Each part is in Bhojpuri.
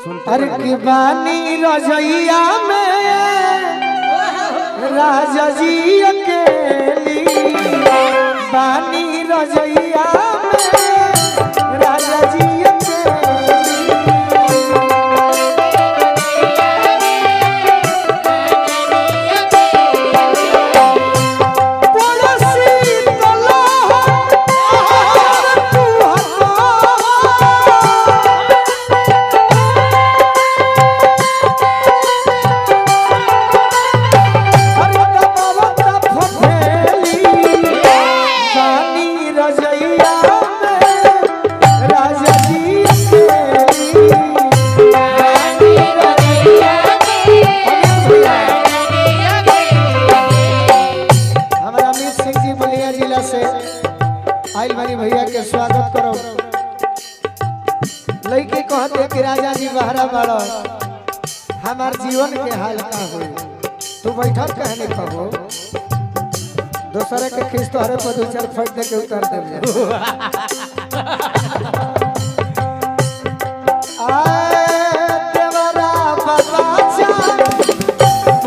अरे की बानी रजैया में राजा जी अकेली बानी रजैया में राजा जी आइल भाई भैया के स्वागत करो। लड़के कहते कि राजा जी बहरा बाड़ो हमार जीवन के हाल का हो तू बैठल कहने कहो दूसरे के खींच तोहरे पर दो चार फट दे के उतार दे देवरा बच्चा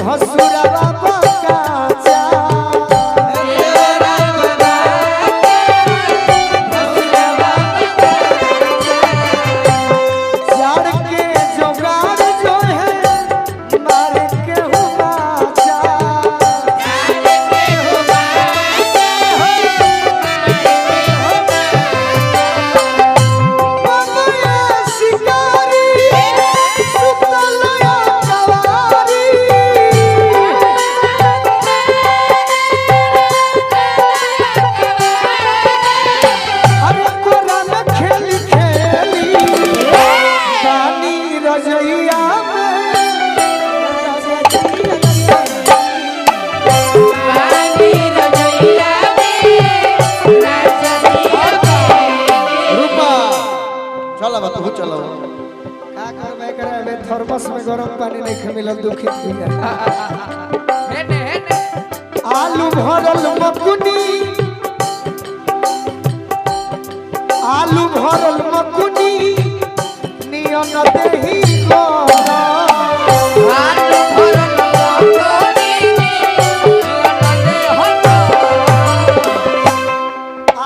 भसुरा बाबा थर्मस में गरम पानी नहीं मिलल दुखित आलू भरल मकुनी नियन देही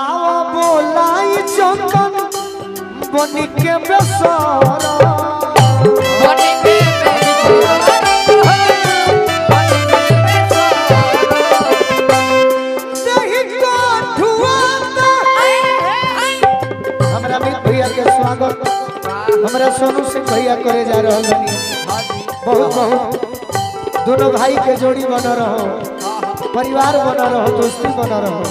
आओ बोलाई चंदन बनी के बेसरा हमारा सोनू सिंह भैया करे जा रहा बहुत बहुत दोनों भाई के जोड़ी बना रहो परिवार बना रहो दोस्ती बना रहो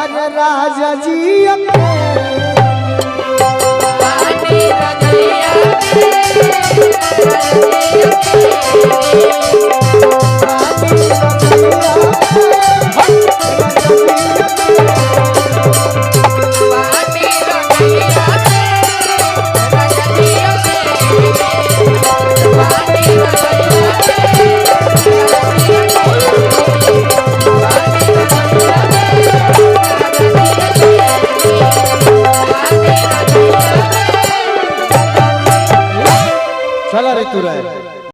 अरे राजा जी चला रे तू रहे